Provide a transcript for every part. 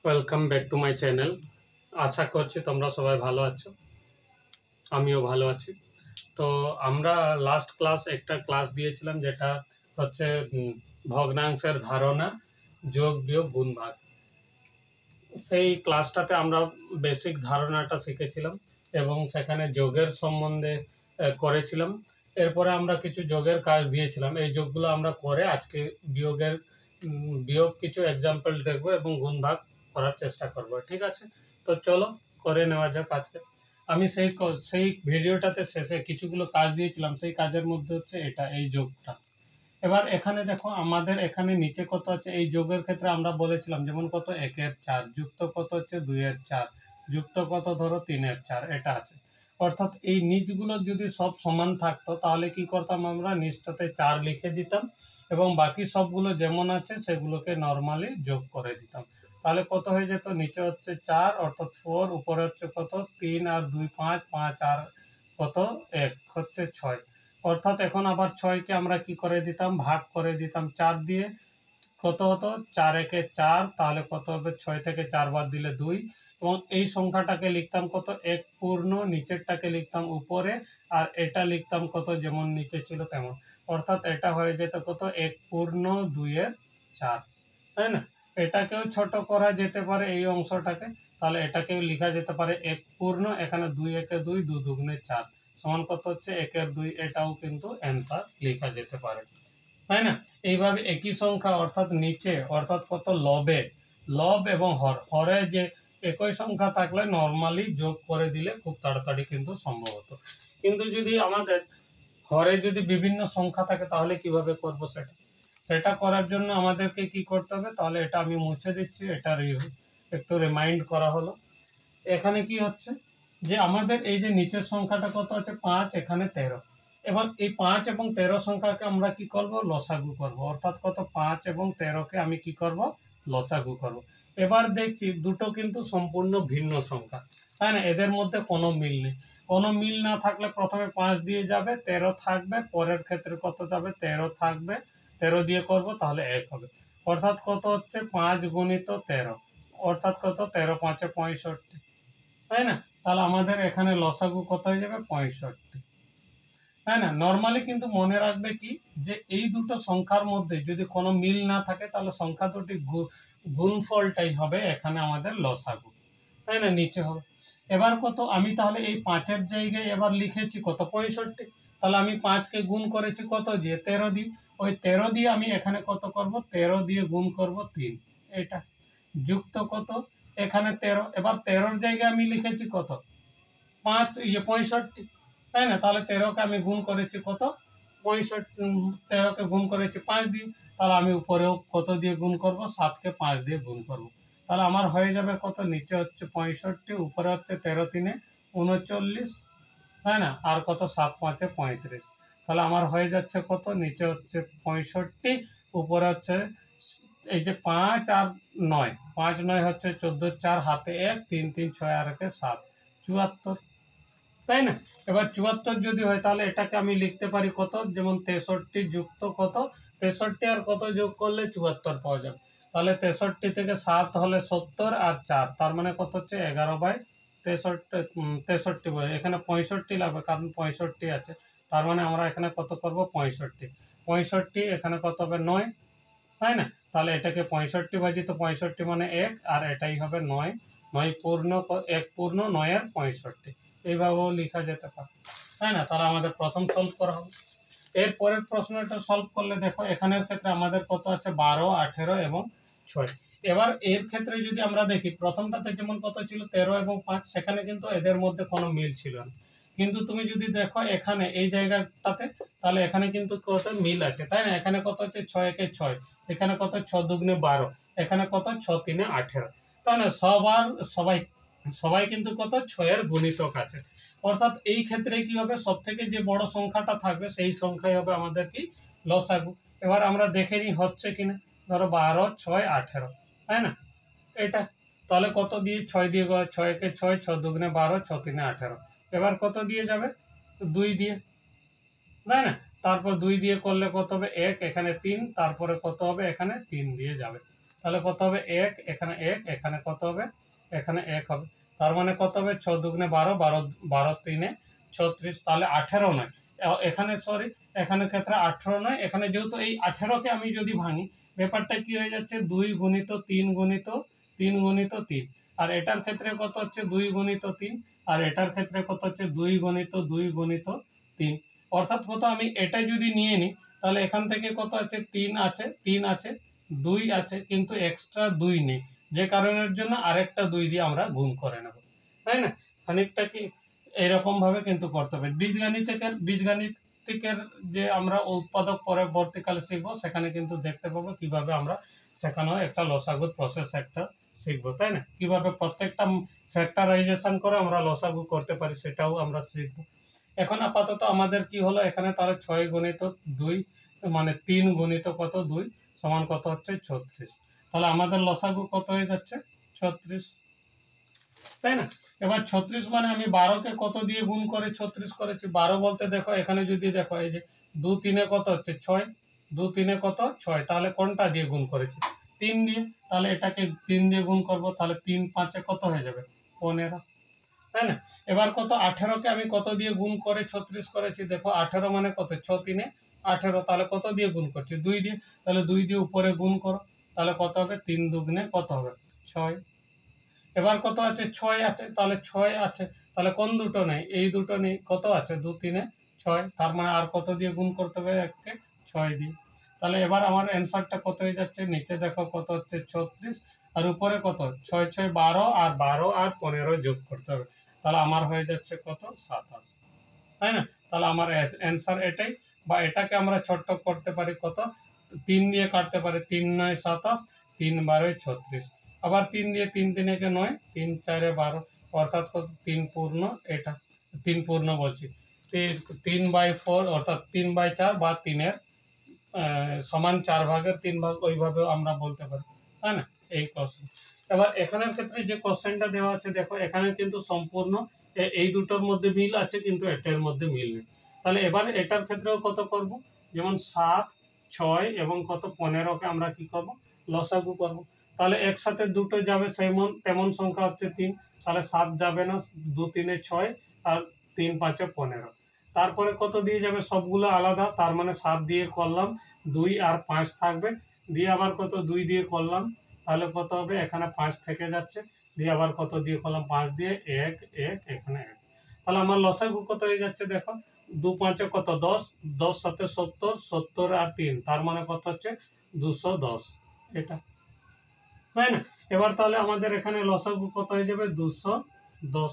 Welcome back to my channel. আশা করছি তোমরা সবাই ভালো আছো, আমিও ভালো আছি। তো আমরা লাস্ট একটা ক্লাস দিয়েছিলাম, যেটা হচ্ছে ভগ্নাংশের ধারণা, যোগ বিয়োগ গুণ ভাগ। সেই ক্লাসটাতে আমরা বেসিক ধারণাটা শিখেছিলাম এবং সেখানে যোগের সম্বন্ধে করেছিলাম। এরপরে আমরা কিছু যোগের কাজ দিয়েছিলাম, এই যোগগুলো আমরা করে আজকে বিয়োগ কিছু এক্সাম্পল দেখব এবং গুণ ভাগ করার চেষ্টা করব। ঠিক আছে, তো চলো করে নেওয়া যাক আজকে। আমি সেই ভিডিওটাতে শেষে কিছুগুলো কাজ দিয়েছিলাম, সেই কাজের মধ্যে হচ্ছে এই যোগটা। এবার এখানে দেখো, আমাদের এখানে নিচে কত আছে, এই যোগের ক্ষেত্রে আমরা বলেছিলাম যেমন কত 1-এর 4 যুক্ত কত হচ্ছে 2-এর 4 যুক্ত কত ধরো 3-এর 4, এটা আছে। অর্থাৎ এই নিচগুলো যদি সব সমান থাকতো তাহলে কি করতাম, আমরা নিচটাতে 4 লিখে দিতাম এবং বাকি সবগুলো যেমন আছে সেগুলোকে নর্মালি যোগ করে দিতাম। তাহলে কত হয়ে যেত, নিচে হচ্ছে 4 অর্থাৎ 4, উপরে হচ্ছে কত 3 আর 2 5, 5 আর কত 1 হচ্ছে 6। অর্থাৎ এখন আবার 6কে আমরা কি করে দিতাম, ভাগ করে দিতাম 4 দিয়ে। কত হতো, 4-একে 4, তাহলে কত হবে, 6 থেকে 4 বাদ দিলে 2। এবং এই সংখ্যাটাকে লিখতাম কত 1 পূর্ণ, নিচেরটাকে লিখতাম উপরে, আর এটা লিখতাম কত যেমন নিচে ছিল তেমন। অর্থাৎ এটা হয়ে যেত কত 1 পূর্ণ 2-এর 4, তাই না? এটাকেও ছোট করা যেতে পারে এই অংশটাকে, তাহলে এটাকেও লেখা যেতে পারে 1 পূর্ণ, এখানে 2-একে 2, 2-2-4 সমান কত হচ্ছে 1-এর 2, এটাও কিন্তু অ্যান্সার লেখা যেতে পারে, তাই না? এইভাবে একই সংখ্যা অর্থাৎ নিচে অর্থাৎ কত লব এবং হরে যে একই সংখ্যা থাকলে নর্মালি যোগ করে দিলে খুব তাড়াতাড়ি কিন্তু সম্ভব হতো। কিন্তু যদি আমাদের হরে যদি বিভিন্ন সংখ্যা থাকে তাহলে কিভাবে করব, সেটা করার জন্য আমাদেরকে কি করতে হবে, তাহলে এটা আমি মুছে দিচ্ছি, এটা একটু রিমাইন্ড করা হলো। এখানে কি হচ্ছে যে আমাদের এই যে নিচের সংখ্যাটা কত আছে 5, এখানে 13। এবার এই 5 এবং 13 সংখ্যাকে আমরা কি করব, লসাগু করব। অর্থাৎ কত 5 এবং 13কে আমি কি করব, লসাগু করব। এবার দেখছি দুটো কিন্তু সম্পূর্ণ ভিন্ন সংখ্যা, তাই না? এদের মধ্যে কোনো মিল নেই। কোনো মিল না থাকলে প্রথমে 5 দিয়ে যাবে, 13 থাকবে, পরের ক্ষেত্রে কত যাবে, 13 থাকবে, 13 দিয়ে করব তাহলে 1 হবে। অর্থাৎ কত হচ্ছে 5 গুণিত 13, অর্থাৎ কত 13 5 65, তাই না? তাহলে আমাদের এখানে লসাগু কত হয়ে যাবে, 65, তাই না? নর্মালি কিন্তু মনে রাখবে কি, যে এই দুটো সংখ্যার মধ্যে যদি কোনো মিল না থাকে তাহলে সংখ্যা দুটি গুণফলটাই হবে এখানে আমাদের লসাগু, তাই না? নিচে হবে। এবার কত, আমি তাহলে এই 5-এর জায়গায় এবার লিখেছি কত 65, তাহলে আমি 5কে গুণ করেছি কত দিয়ে, 13 দিয়ে। ওই 13 দিয়ে আমি এখানে কত করব, 13 দিয়ে গুণ করব 3, এটা যুক্ত কত এখানে 13। এবার 13-র জায়গায় আমি লিখেছি কত 65, তাই না? তাহলে 13কে আমি গুণ করেছি কত 65, 13কে গুণ করেছি 5 দিয়ে, তাহলে আমি উপরেও কত দিয়ে গুণ করব, 7কে 5 দিয়ে গুণ করব। তাহলে আমার হয়ে যাবে কত, নিচে হচ্ছে 65, উপরে হচ্ছে 13 3 39, তাই না? আর কত 7 5 35, তাহলে আমার হয়ে যাচ্ছে কত, নিচে হচ্ছে 65, উপরে হচ্ছে এই যে 5 আর 9, 5 9 হচ্ছে 14, 4 হাতে 1, 3 3 6 আর 1 7, 74, তাই না? এবার 74 যদি হয় তাহলে এটাকে আমি লিখতে পারি কত, যেমন 63 যুক্ত কত 63 আর কত যোগ করলে 74 পাওয়া যাবে। তাহলে 63 থেকে 7 হলে 70 আর 4, তার মানে কত হচ্ছে 11/63, এখানে 65 লাগবে কারণ 65 আছে, তার মানে আমরা এখানে কত করব 65, এখানে কত হবে 9, তাই না? তাহলে এটাকে 65 ভাজিত 65 মানে 1, আর এটাই হবে 9, 9 পূর্ণ 1 পূর্ণ 9-এর 65, এইভাবেও লেখা যেতে পারে, তাই না? তাহলে আমাদের প্রথম সলভ করা হবে। এর পরের প্রশ্নটা সলভ করলে দেখো, এখানের ক্ষেত্রে আমাদের কত আছে 12 18 এবং 6। এবার এর ক্ষেত্রে যদি আমরা দেখি, প্রথমটাতে যেমন কত ছিল 13 এবং 5, সেখানে কিন্তু এদের মধ্যে কোনো মিল ছিল না। কিন্তু তুমি যদি দেখো এখানে এই জায়গাটাতে, তাহলে এখানে কিন্তু কত মিল আছে, তাই না? এখানে কত হচ্ছে 6-একে 6, এখানে কত 6 2 12, এখানে কত 6 3 18, তাই না? সবাই কিন্তু কত 6-এর গুণিতক আছে। অর্থাৎ এই ক্ষেত্রে কি হবে, সব থেকে যে বড় সংখ্যাটা থাকবে সেই সংখ্যাই হবে আমাদের কি লসাগু। এবার আমরা দেখে নিই হচ্ছে কিনা। ধরো 12 6 18, তাই না? এটা তাহলে কত দিয়ে 6 দিয়ে 6-একে 6, 6 2 12, 6 3 18, এবার কত দিয়ে যাবে 2 দিয়ে, তাই না? তারপর 2 দিয়ে করলে কত হবে 1, এখানে 3, তারপরে কত হবে এখানে 3 দিয়ে যাবে। তাহলে কত হবে 1, এখানে 1, এখানে কত হবে, এখানে 1 হবে। তার মানে কত হবে 6 দুগুণে 12, 12 12 3 36, তাহলে 18 নয় এখানে, সরি এখানে ক্ষেত্রে 18 নয়, এখানে যেহেতু এই 18কে আমি যদি ভাঙি ব্যাপারটা কি হয়ে যাচ্ছে 2 গুণিত 3 গুণিত 3 গুণিত 3, আর এটার ক্ষেত্রে কত হচ্ছে 2 গুণিত 3, আর এটার ক্ষেত্রে কত হচ্ছে 2 গুণিত 2 গুণিত 3, অর্থাৎ কত আমি এটা যদি নিয়ে নিই তাহলে এখান থেকে কত আছে 3 আছে, 3 আছে, 2 আছে, কিন্তু এক্সট্রা 2 নেই, যে কারণের জন্য আরেকটা 2 দিয়ে আমরা গুণ করে নেব, তাই না? খানিকটা কি এরকম ভাবে কিন্তু করতে হবে। বীজগাণিতিকের যে আমরা উৎপাদক পরবর্তীকালে শিখবো, সেখানে কিন্তু দেখতে পাবো কিভাবে আমরা সেখানেও একটা লসাগুর প্রসেস একটা শিখবো, তাই না? কিভাবে প্রত্যেকটা ফ্যাক্টরাইজেশন করে আমরা লসাগু করতে পারি সেটাও আমরা শিখবো। এখন আপাতত আমাদের কি হলো এখানে, তাহলে 6 গুণিত 2 মানে 3 গুণিত কত 2 সমান কত হচ্ছে 36, তাহলে আমাদের লসাগু কত হয়ে যাচ্ছে 36, তাই না? এবার 36 মানে আমি 12কে কত দিয়ে গুণ করে 36 করেছি, 12 বলতে দেখো এখানে যদি দেখো এই যে 2 3 কত হচ্ছে 6, 2 3 কত 6, তাহলে কোনটা দিয়ে গুণ করেছি 3 দিয়ে, তাহলে এটাকে 3 দিয়ে গুণ করব, তাহলে 3 5 কত হয়ে যাবে 15, তাই না? এবার কত 18কে আমি কত দিয়ে গুণ করে 36 করেছি, দেখো 18 মানে কত 6 3 18, তাহলে কত দিয়ে গুণ করছি 2 দিয়ে, তাহলে 2 দিয়ে উপরে গুণ করো, তাহলে কত হবে 3 দুগুণে কত হবে 6, এবার কত আছে 6 আছে, তাহলে 6 আছে, তাহলে কোন দুটো নেই, এই দুটো নেই, কত আছে 2 3 6, তার মানে আর কত দিয়ে গুণ করতে হবে এককে 6 দিয়ে, তাহলে এবার আমার অ্যান্সারটা কত হয়ে যাচ্ছে, নিচে দেখো কত হচ্ছে 36, আর উপরে কত 6 6 12, আর 12 আর 15 যোগ করতে হবে, তাহলে আমার হয়ে যাচ্ছে কত 27, তাই না? তাহলে আমার অ্যান্সার এটাই, বা এটাকে আমরা ছোট্ট করতে পারি কত 3 দিয়ে কাটতে পারি, 3 9 27, 3 12 36, আবার 3 দিয়ে 3 3 কে 9, 3 4 12, অর্থাৎ কত 3 পূর্ণ, এটা 3 পূর্ণ বলছি 3/4, অর্থাৎ 3/4 বা 3 সমান 4 ভাগের 3 ভাগ, ওইভাবেও আমরা বলতে পারি, তাই না? এই কোশ্চেন। এবার এখানের ক্ষেত্রে যে কোশ্চেনটা দেওয়া আছে দেখো এখানে কিন্তু সম্পূর্ণ এই দুটোর মধ্যে মিল আছে, কিন্তু এটার মধ্যে মিল নেই, তাহলে এবার এটার ক্ষেত্রেও কত করব, যেমন 7 6 এবং কত 15কে আমরা কি করব লসাগু করব, তাহলে একসাথে দুটো যাবে তেমন সংখ্যা হচ্ছে 3, তাহলে 7 যাবে না, 2 3 6, আর 3 5 15, তারপরে কত দিয়ে যাবে সবগুলো আলাদা, তার মানে 7 দিয়ে করলাম, 2 আর 5 থাকবে, দিয়ে আবার কত 2 দিয়ে করলাম, তাহলে কত হবে এখানে 5 থেকে যাচ্ছে, দিয়ে আবার কত দিয়ে করলাম 5 দিয়ে 1 1, এখানে 1, তাহলে আমার লসাগু কত হয়ে যাচ্ছে দেখো 2 5 কত 10, 10 7 70, 70 আর 3, তার মানে কত হচ্ছে 210, এটা, তাই না? এবার তাহলে আমাদের এখানে লসাগু কত হয়ে যাবে 210,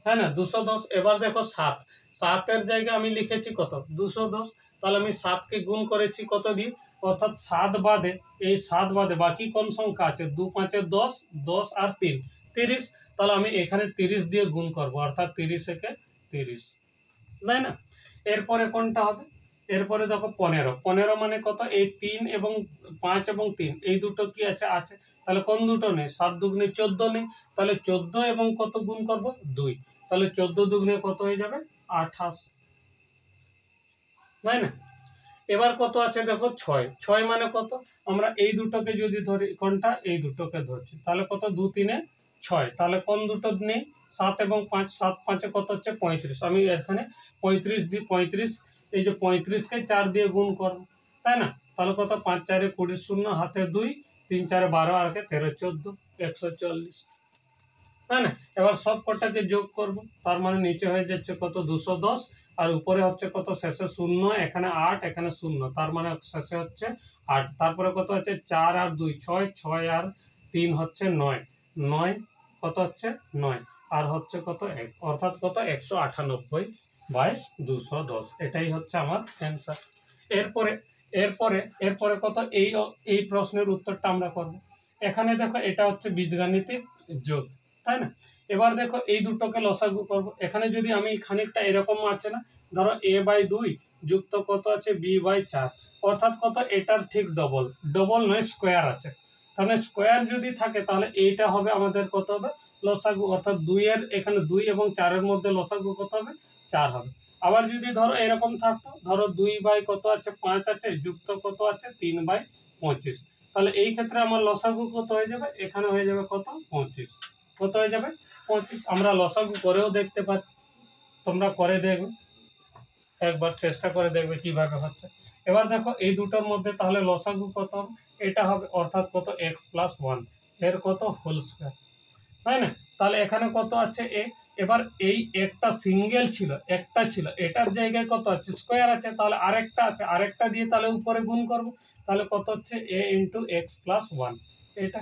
তাই না 210। এবার দেখো 7, 7 জায়গায় আমি লিখেছি কত 210, তাহলে আমি 7কে গুণ করেছি কত দিয়ে, অর্থাৎ 7 বাদে, এই 7 বাদে বাকি কোন সংখ্যা আছে 2 5 10, 10 আর 3 30, তাহলে আমি এখানে 30 দিয়ে গুণ করব, অর্থাৎ 30 একে 30, তাই না? এরপরে কোনটা হবে, এরপরে দেখো 15, 15 মানে কত এই 3 এবং 5 এবং 3 এই দুটো কি আছে আছে, তাহলে কোন দুটো নেই 7 দুগুণে 14 নেই, তাহলে 14 এবং কত গুণ করব 2, তাহলে 14 দুগুণে কত হয়ে যাবে 28, তাই না? এবার কত আছে দেখো 6, 6 মানে কত, আমরা এই দুটোকে যদি ধরি, কোনটা এই দুটোকে ধরছি, তাহলে কত 2 3 6, তাহলে কোন দুটো নেই 7 এবং 5, 7 5 কত হচ্ছে 35, আমি এখানে 35 দিই, 35 এই যে 35কে 4 দিয়ে গুণ করব, তাই না? তাহলে কত 5 4 20 শূন্য হাতে 2, 3 4 12 আর 13 14, 140, তাই না? এবার সব কটাকে যোগ করব, তার মানে নিচে হয়ে যাচ্ছে কত 210, আর উপরে হচ্ছে কত শেষে 0, এখানে 8, এখানে 0, তার মানে শেষে হচ্ছে 8, তারপরে কত আছে 4 আর 2 6, 6 আর 3 হচ্ছে 9, 9 কত হচ্ছে 9, আর হচ্ছে কত 1, অর্থাৎ কত 198/210, এটাই হচ্ছে আমার অ্যান্সার। এরপরে এরপরে এরপরে কত এই প্রশ্নের উত্তরটা আমরা করব, এখানে দেখো এটা হচ্ছে বীজগাণিতিক যোগ, তাই না? এবার দেখো এই দুটোকে লসাগু করব, এখানে যদি আমি খানিকটা এরকম আছে না, ধরো a/2 যুক্ত কত আছে b/4, অর্থাৎ কত এটার ঠিক ডবল, ডবল নয় স্কোয়ার আছে, তাহলে স্কোয়ার যদি থাকে তাহলে এইটা হবে আমাদের কত হবে লসাগু, অর্থাৎ 2 এর এখানে 2 এবং 4 এর মধ্যে লসাগু কত হবে 4 হবে। আবার যদি ধরো এরকম থাকতো, ধরো 2 বাই কত আছে 5 আছে, যুক্ত কত আছে 3/25, তাহলে এই ক্ষেত্রে আমার লসাগু কত হয়ে যাবে, এখানে হয়ে যাবে কত 25, কত হয়ে যাবে 25। আমরা লসাগু করেও দেখতে পারি, তোমরা করে দেখবে, একবার চেষ্টা করে দেখবে কিভাবে হচ্ছে। এবার দেখো এই দুটোর মধ্যে তাহলে লসাগু কত হবে, এটা হবে অর্থাৎ কত x প্লাস 1 এর কত হোল স্কয়ার, তাই না? তাহলে এখানে কত আছে এ, এবার এই একটা সিঙ্গেল ছিল, একটা ছিল, এটার জায়গায় কত আছে স্কয়ার আছে, তাহলে আরেকটা আছে, আরেকটা দিয়ে তাহলে উপরে গুণ করব, তাহলে কত হচ্ছে a ইন্টু এক্স প্লাস 1, এটা